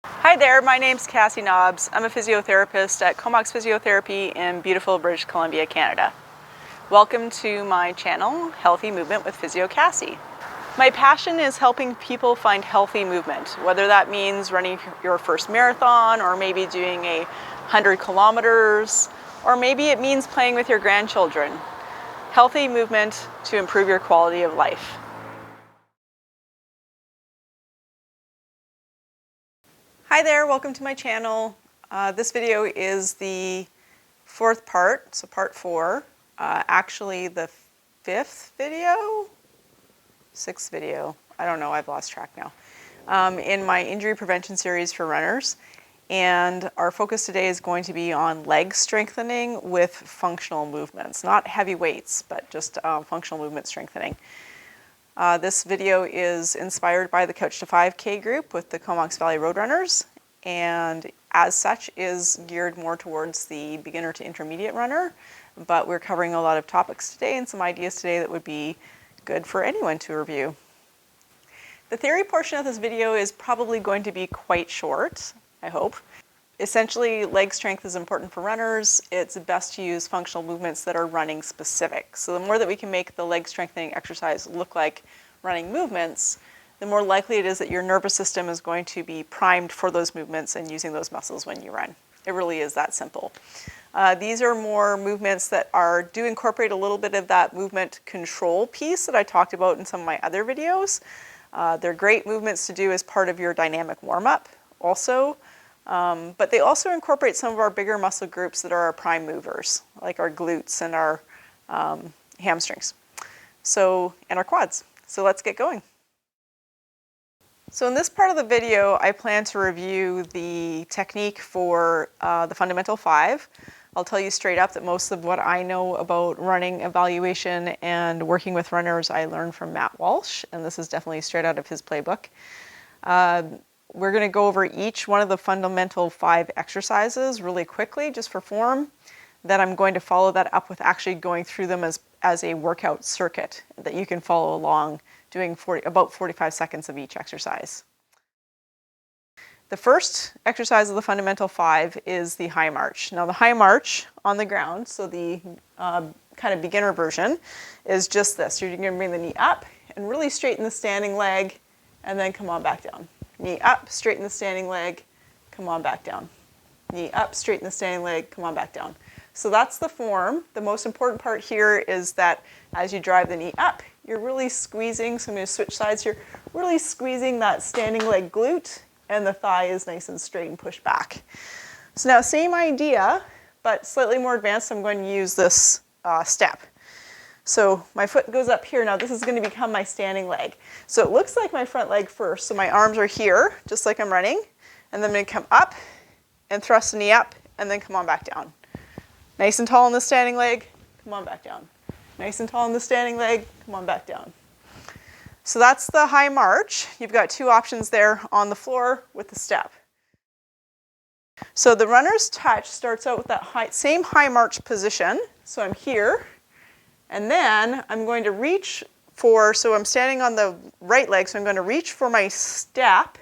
Hi there, my name's Cassie Nobbs. I'm a physiotherapist at Comox Physiotherapy in beautiful British Columbia, Canada. Welcome to my channel, Healthy Movement with Physio Cassie. My passion is helping people find healthy movement, whether that means running your first marathon or maybe doing 100 kilometers, or maybe it means playing with your grandchildren. Healthy movement to improve your quality of life. Hi there, welcome to my channel. This video is the fourth part, so part 4. Actually the sixth video, I don't know, I've lost track now, in my injury prevention series for runners. And our focus today is going to be on leg strengthening with functional movements, not heavy weights, but just functional movement strengthening. This video is inspired by the Couch to 5K group with the Comox Valley Road Runners, and as such is geared more towards the beginner to intermediate runner, but we're covering a lot of topics today and some ideas today that would be good for anyone to review. The theory portion of this video is probably going to be quite short, I hope. Essentially, leg strength is important for runners. It's best to use functional movements that are running specific. So the more that we can make the leg strengthening exercise look like running movements, the more likely it is that your nervous system is going to be primed for those movements and using those muscles when you run. It really is that simple. These are more movements that do incorporate a little bit of that movement control piece that I talked about in some of my other videos. They're great movements to do as part of your dynamic warm-up also. But they also incorporate some of our bigger muscle groups that are our prime movers, like our glutes and our hamstrings, and our quads. So let's get going. So in this part of the video, I plan to review the technique for the Fundamental 5. I'll tell you straight up that most of what I know about running evaluation and working with runners I learned from Matt Walsh, and this is definitely straight out of his playbook. We're going to go over each one of the Fundamental 5 exercises really quickly, just for form. Then I'm going to follow that up with actually going through them as a workout circuit that you can follow along, doing about 45 seconds of each exercise. The first exercise of the Fundamental 5 is the high march. Now the high march on the ground, so the kind of beginner version, is just this. You're going to bring the knee up and really straighten the standing leg and then come on back down. Knee up, straighten the standing leg, come on back down. Knee up, straighten the standing leg, come on back down. So that's the form. The most important part here is that as you drive the knee up, you're really squeezing, so I'm going to switch sides here, really squeezing that standing leg glute, and the thigh is nice and straight and pushed back. So now same idea, but slightly more advanced. I'm going to use this step. So my foot goes up here. Now this is going to become my standing leg. So it looks like my front leg first. So my arms are here, just like I'm running. And then I'm going to come up and thrust the knee up and then come on back down. Nice and tall in the standing leg, come on back down. Nice and tall in the standing leg, come on back down. So that's the high march. You've got two options there on the floor with the step. So the runner's touch starts out with that same high march position. So I'm here. And then I'm going to reach so I'm standing on the right leg, so I'm going to reach for my step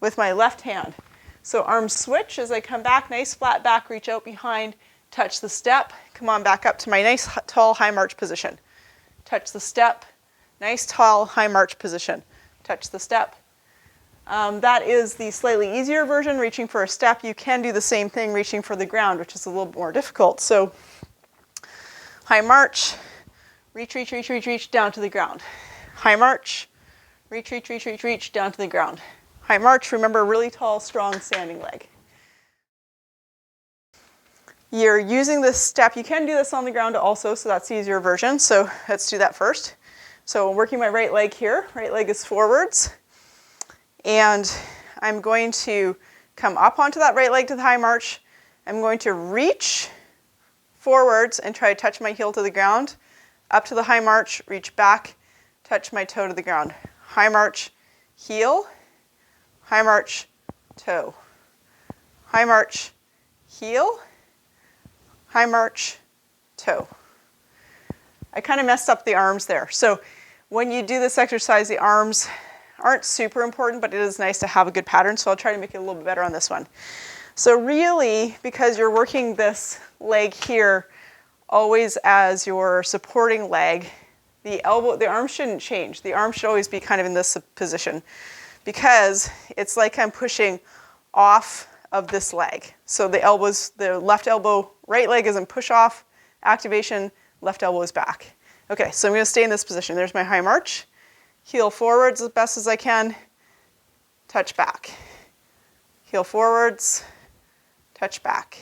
with my left hand. So arms switch as I come back, nice flat back, reach out behind, touch the step, come on back up to my nice tall high march position. Touch the step, nice tall high march position. Touch the step. That is the slightly easier version, reaching for a step. You can do the same thing, reaching for the ground, which is a little bit more difficult. So high march, reach, reach, reach, reach, reach, down to the ground. High march, reach, reach, reach, reach, reach, down to the ground. High march, remember, really tall, strong standing leg. You're using this step. You can do this on the ground also, so that's the easier version. So let's do that first. So I'm working my right leg here. Right leg is forwards. And I'm going to come up onto that right leg to the high march. I'm going to reach forwards and try to touch my heel to the ground. Up to the high march, reach back, touch my toe to the ground. High march, heel, high march, toe. High march, heel, high march, toe. I kind of messed up the arms there. So when you do this exercise, the arms aren't super important, but it is nice to have a good pattern, so I'll try to make it a little bit better on this one. So really, because you're working this leg here always as your supporting leg, the arm shouldn't change. The arm should always be kind of in this position because it's like I'm pushing off of this leg. So the left elbow, right leg is in push off, activation, left elbow is back. Okay, so I'm going to stay in this position. There's my high march. Heel forwards as best as I can, touch back. Heel forwards, touch back.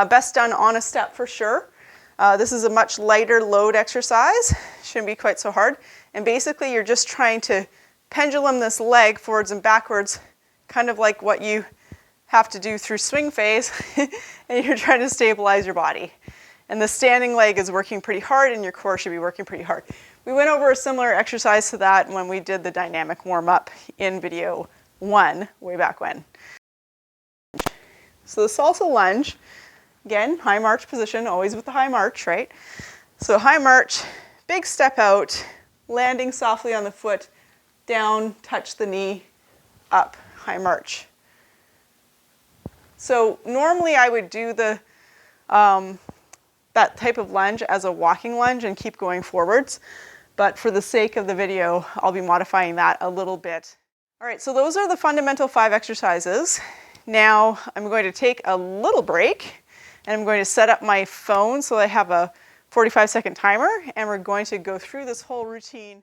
Best done on a step for sure. This is a much lighter load exercise. Shouldn't be quite so hard. And basically you're just trying to pendulum this leg forwards and backwards, kind of like what you have to do through swing phase, and you're trying to stabilize your body. And the standing leg is working pretty hard and your core should be working pretty hard. We went over a similar exercise to that when we did the dynamic warm-up in video 1 way back when. So the salsa lunge, again, high march position, always with the high march, right? So high march, big step out, landing softly on the foot, down, touch the knee, up, high march. So normally I would do that type of lunge as a walking lunge and keep going forwards. But for the sake of the video, I'll be modifying that a little bit. All right, so those are the fundamental 5 exercises. Now I'm going to take a little break and I'm going to set up my phone so I have a 45-second timer and we're going to go through this whole routine.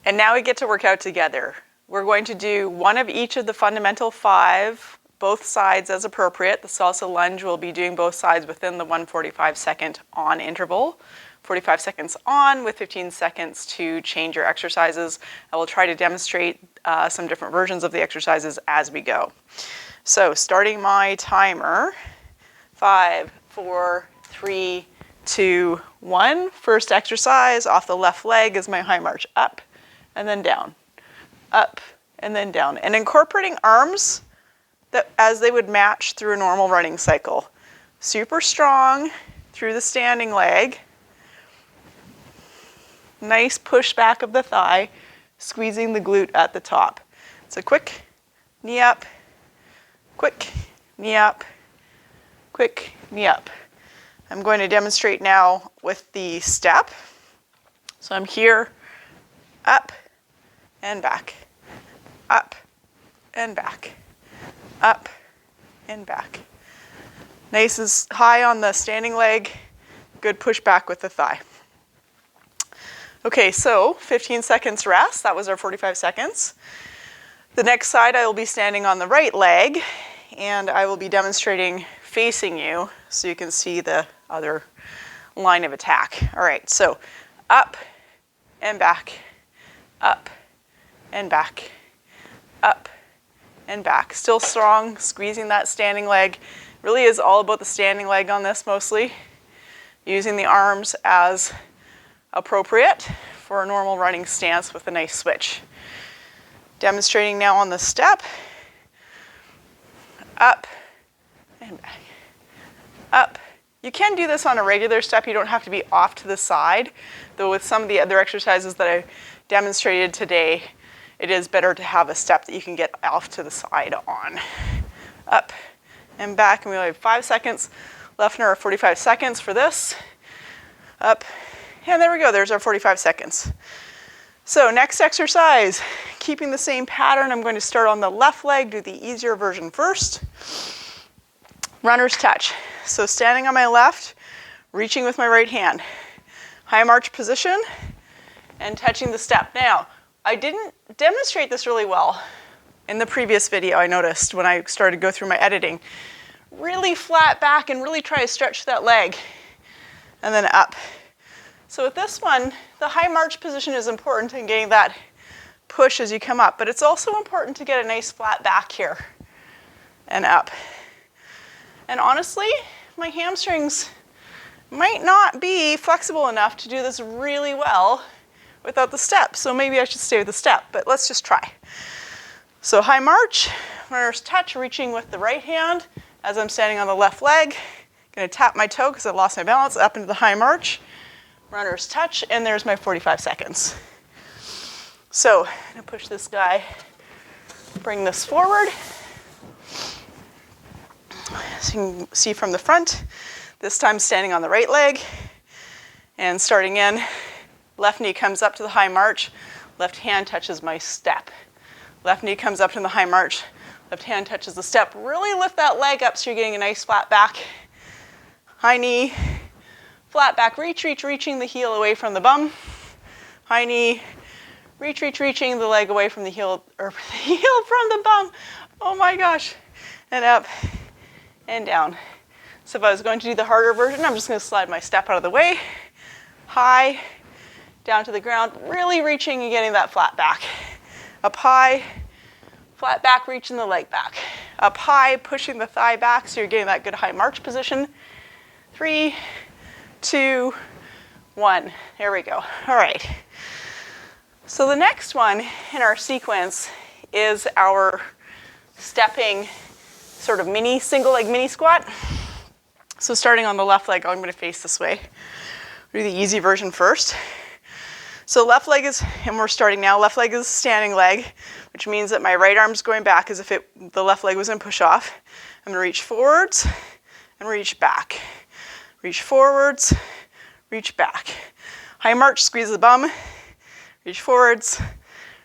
And now we get to work out together. We're going to do one of each of the fundamental 5, both sides as appropriate. The salsa lunge will be doing both sides within the 145-second on interval. 45 seconds on with 15 seconds to change your exercises. I will try to demonstrate some different versions of the exercises as we go. So starting my timer, 5, 4, 3, 2, 1. First exercise off the left leg is my high march, up and then down, up and then down. And incorporating arms as they would match through a normal running cycle. Super strong through the standing leg. Nice push back of the thigh, squeezing the glute at the top. So quick, knee up, quick, knee up, quick, knee up. I'm going to demonstrate now with the step. So I'm here, up and back, up and back, up and back. Nice and high on the standing leg, good push back with the thigh. Okay, so 15 seconds rest. That was our 45 seconds. The next side, I will be standing on the right leg, and I will be demonstrating facing you so you can see the other line of attack. All right, so up and back, up and back, up and back. Still strong, squeezing that standing leg. Really is all about the standing leg on this mostly. Using the arms as appropriate for a normal running stance with a nice switch. Demonstrating now on the step. Up and back. Up. You can do this on a regular step. You don't have to be off to the side. Though with some of the other exercises that I demonstrated today, it is better to have a step that you can get off to the side on. Up and back. And we only have 5 seconds left in our 45 seconds for this. Up. And there we go, there's our 45 seconds. So next exercise, keeping the same pattern, I'm going to start on the left leg, do the easier version first. Runner's touch. So standing on my left, reaching with my right hand. High march position and touching the step. Now, I didn't demonstrate this really well in the previous video, I noticed when I started to go through my editing. Really flat back and really try to stretch that leg. And then up. So with this one, the high march position is important in getting that push as you come up, but it's also important to get a nice flat back here and up. And honestly, my hamstrings might not be flexible enough to do this really well without the step, so maybe I should stay with the step, but let's just try. So high march, runner's touch, reaching with the right hand as I'm standing on the left leg. Gonna tap my toe because I lost my balance, up into the high march. Runner's touch, and there's my 45 seconds. So I'm gonna push this guy, bring this forward. So you can see from the front, this time standing on the right leg, and starting in, left knee comes up to the high march, left hand touches my step. Left knee comes up to the high march, left hand touches the step. Really lift that leg up so you're getting a nice flat back. High knee, flat back, reaching the heel away from the bum. High knee, reaching the leg away from the heel, or the heel from the bum. Oh my gosh. And up and down. So if I was going to do the harder version, I'm just going to slide my step out of the way. High, down to the ground, really reaching and getting that flat back. Up high, flat back, reaching the leg back. Up high, pushing the thigh back so you're getting that good high march position. 3, 2, 1. There we go. All right. So the next one in our sequence is our stepping sort of mini, single leg mini squat. So starting on the left leg, I'm going to face this way. Do the easy version first. So left leg is, and we're starting now, left leg is a standing leg, which means that my right arm's going back as if the left leg was in push off. I'm going to reach forwards and reach back. Reach forwards, reach back. High march, squeeze the bum, reach forwards,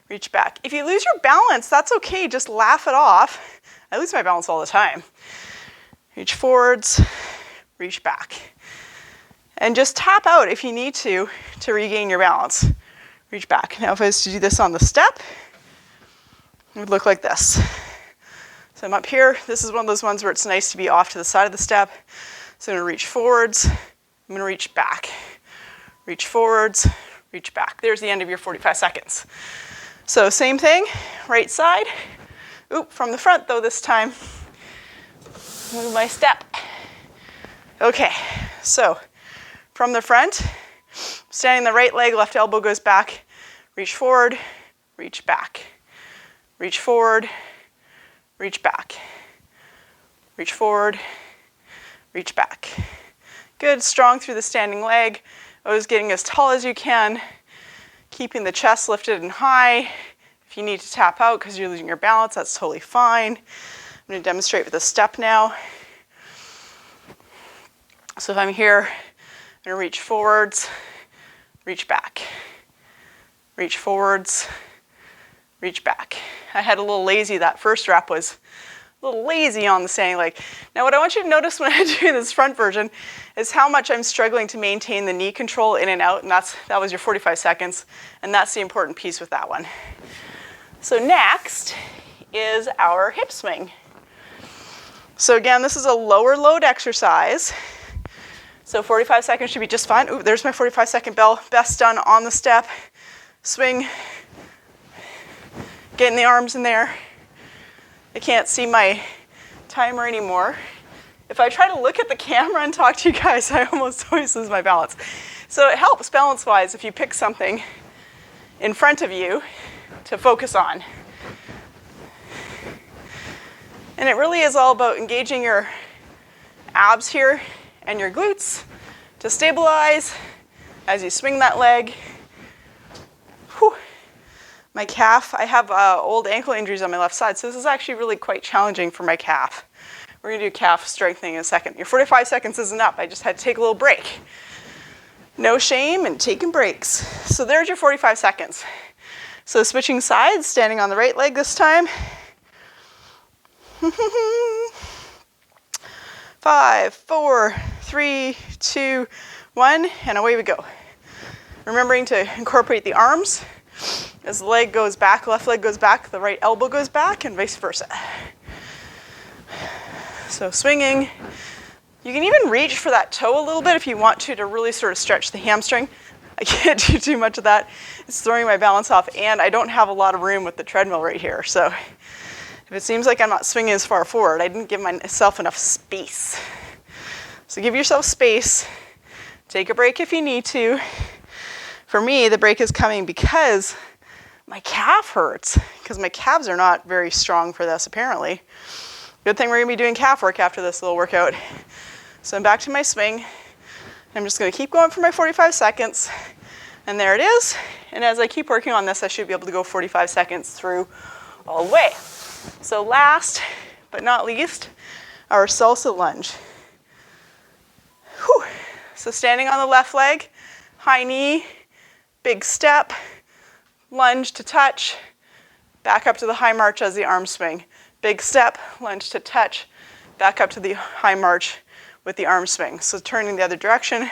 reach back. If you lose your balance, that's okay, just laugh it off. I lose my balance all the time. Reach forwards, reach back. And just tap out if you need to regain your balance. Reach back. Now if I was to do this on the step, it would look like this. So I'm up here. This is one of those ones where it's nice to be off to the side of the step. So I'm going to reach forwards. I'm going to reach back. Reach forwards, reach back. There's the end of your 45 seconds. So same thing, right side. Oop, from the front though this time. Move my step. Okay, so from the front, standing the right leg, left elbow goes back. Reach forward, reach back. Reach forward, reach back. Reach forward, reach back. Good, strong through the standing leg. Always getting as tall as you can. Keeping the chest lifted and high. If you need to tap out because you're losing your balance, that's totally fine. I'm going to demonstrate with a step now. So if I'm here, I'm going to reach forwards, reach back. Reach forwards, reach back. I had a little lazy, that first rep was a little lazy on the standing leg. Now what I want you to notice when I do this front version is how much I'm struggling to maintain the knee control in and out, and that was your 45 seconds, and that's the important piece with that one. So next is our hip swing. So again, this is a lower load exercise. So 45 seconds should be just fine. Ooh, there's my 45 second bell. Best done on the step. Swing. Getting the arms in there. I can't see my timer anymore. If I try to look at the camera and talk to you guys, I almost always lose my balance. So it helps balance-wise if you pick something in front of you to focus on. And it really is all about engaging your abs here and your glutes to stabilize as you swing that leg. Whew. My calf, I have old ankle injuries on my left side, so this is actually really quite challenging for my calf. We're going to do calf strengthening in a second. Your 45 seconds isn't up. I just had to take a little break. No shame in taking breaks. So there's your 45 seconds. So switching sides, standing on the right leg this time. 5, 4, 3, 2, 1, and away we go. Remembering to incorporate the arms. As the leg goes back, left leg goes back, the right elbow goes back, and vice versa. So swinging. You can even reach for that toe a little bit if you want to really sort of stretch the hamstring. I can't do too much of that. It's throwing my balance off, and I don't have a lot of room with the treadmill right here. So if it seems like I'm not swinging as far forward, I didn't give myself enough space. So give yourself space. Take a break if you need to. For me, the break is coming because my calf hurts, because my calves are not very strong for this, apparently. Good thing we're going to be doing calf work after this little workout. So I'm back to my swing. I'm just going to keep going for my 45 seconds. And there it is. And as I keep working on this, I should be able to go 45 seconds through all the way. So last but not least, our salsa lunge. Whew. So standing on the left leg, high knee, big step, lunge to touch, back up to the high march as the arm swing. Big step, lunge to touch, back up to the high march with the arm swing. So turning the other direction,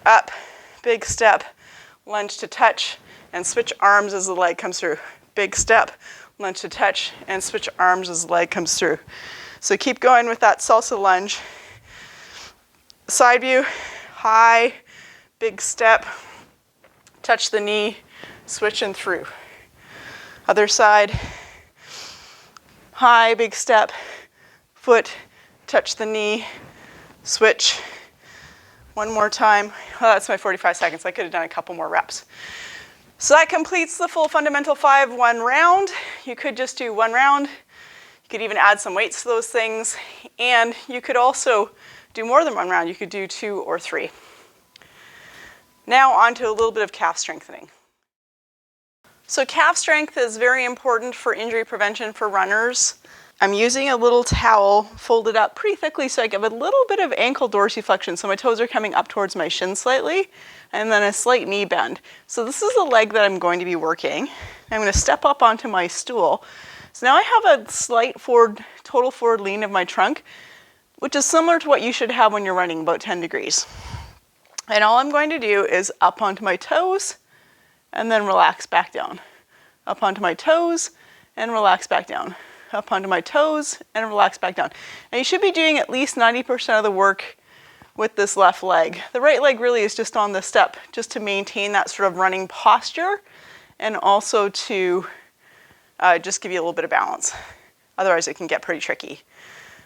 up, big step, lunge to touch, and switch arms as the leg comes through. Big step, lunge to touch, and switch arms as the leg comes through. So keep going with that salsa lunge. Side view, high, big step, touch the knee, switch and through. Other side, high, big step, foot, touch the knee, switch. One more time. Well, that's my 45 seconds. I could have done a couple more reps. So that completes the full fundamental 5 one round. You could just do 1 round. You could even add some weights to those things. And you could also do more than 1 round. You could do 2 or 3. Now on to a little bit of calf strengthening. So calf strength is very important for injury prevention for runners. I'm using a little towel folded up pretty thickly so I give a little bit of ankle dorsiflexion. So my toes are coming up towards my shin slightly, and then a slight knee bend. So this is the leg that I'm going to be working. I'm going to step up onto my stool. So now I have a slight total forward lean of my trunk, which is similar to what you should have when you're running, about 10 degrees. And all I'm going to do is up onto my toes and then relax back down. Up onto my toes and relax back down. Up onto my toes and relax back down. Now you should be doing at least 90% of the work with this left leg. The right leg really is just on the step, just to maintain that sort of running posture and also to just give you a little bit of balance. Otherwise it can get pretty tricky.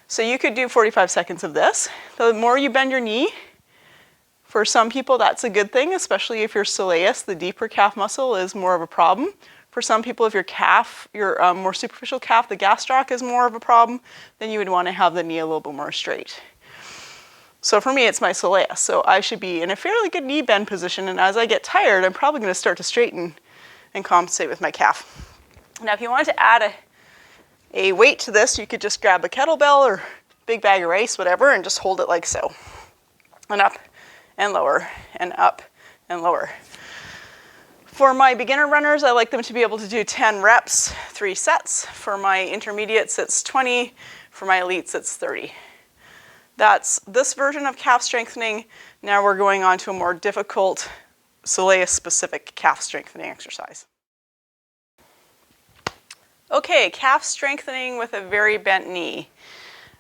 So you could do 45 seconds of this. The more you bend your knee, for some people that's a good thing, especially if you're soleus, the deeper calf muscle is more of a problem. For some people, if your calf, your more superficial calf, the gastroc is more of a problem, then you would want to have the knee a little bit more straight. So for me, it's my soleus. So I should be in a fairly good knee bend position, and as I get tired, I'm probably going to start to straighten and compensate with my calf. Now, if you wanted to add a weight to this, you could just grab a kettlebell or big bag of rice, whatever, and just hold it like so. And up and lower, and up and lower. For my beginner runners, I like them to be able to do 10 reps, 3 sets. For my intermediates, it's 20. For my elites, it's 30. That's this version of calf strengthening. Now we're going on to a more difficult soleus-specific calf strengthening exercise. Okay, calf strengthening with a very bent knee.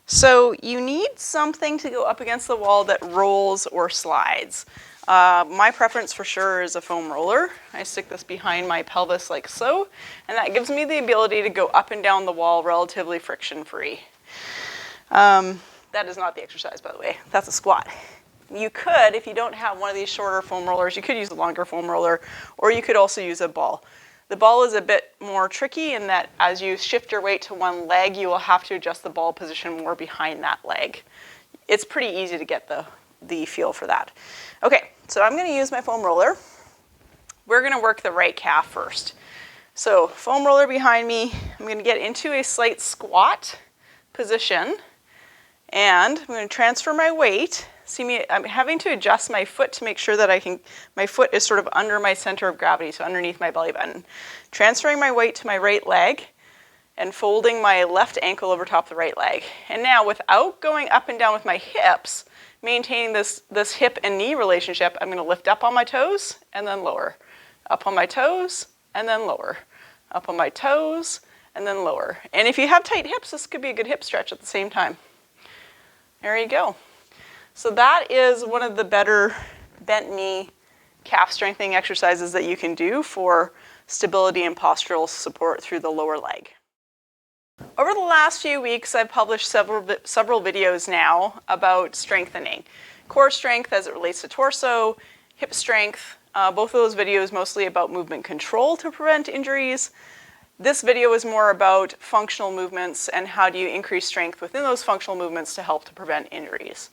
So you need something to go up against the wall that rolls or slides. My preference for sure is a foam roller. I stick this behind my pelvis like so, and that gives me the ability to go up and down the wall relatively friction-free. That is not the exercise, by the way. That's a squat. You could, if you don't have one of these shorter foam rollers, you could use a longer foam roller, or you could also use a ball. The ball is a bit more tricky in that as you shift your weight to one leg, you will have to adjust the ball position more behind that leg. It's pretty easy to get the feel for that. Okay, so I'm going to use my foam roller. We're going to work the right calf first. So foam roller behind me, I'm going to get into a slight squat position, and I'm going to transfer my weight. See me, I'm having to adjust my foot to make sure that my foot is sort of under my center of gravity, so underneath my belly button. Transferring my weight to my right leg and folding my left ankle over top the right leg. And now without going up and down with my hips, maintaining this hip and knee relationship, I'm going to lift up on my toes and then lower. Up on my toes and then lower. Up on my toes and then lower. And if you have tight hips, this could be a good hip stretch at the same time. There you go. So that is one of the better bent knee calf strengthening exercises that you can do for stability and postural support through the lower leg. Over the last few weeks, I've published several videos now about strengthening. Core strength as it relates to torso, hip strength, both of those videos mostly about movement control to prevent injuries. This video is more about functional movements and how do you increase strength within those functional movements to help to prevent injuries.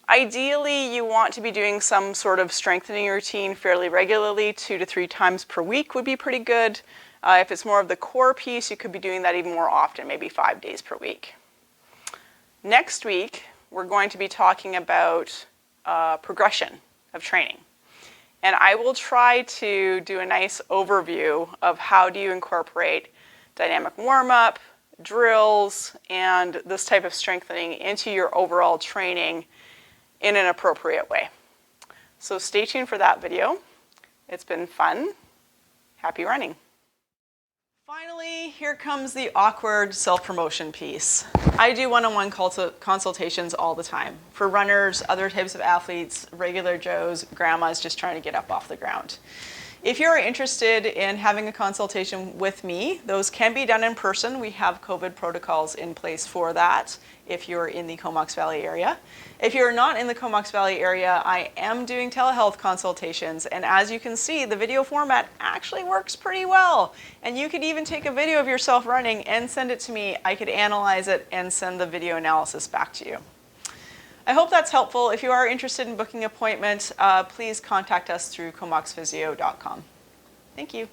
Ideally, you want to be doing some sort of strengthening routine fairly regularly. 2 to 3 times per week would be pretty good. If it's more of the core piece, you could be doing that even more often, maybe 5 days per week. Next week, we're going to be talking about progression of training. And I will try to do a nice overview of how do you incorporate dynamic warm-up, drills, and this type of strengthening into your overall training in an appropriate way. So stay tuned for that video. It's been fun. Happy running. Finally, here comes the awkward self-promotion piece. I do one-on-one consultations all the time for runners, other types of athletes, regular Joes, grandmas just trying to get up off the ground. If you're interested in having a consultation with me, those can be done in person. We have COVID protocols in place for that if you're in the Comox Valley area. If you're not in the Comox Valley area, I am doing telehealth consultations, and as you can see, the video format actually works pretty well. And you could even take a video of yourself running and send it to me. I could analyze it and send the video analysis back to you. I hope that's helpful. If you are interested in booking an appointment, please contact us through comoxphysio.com. Thank you.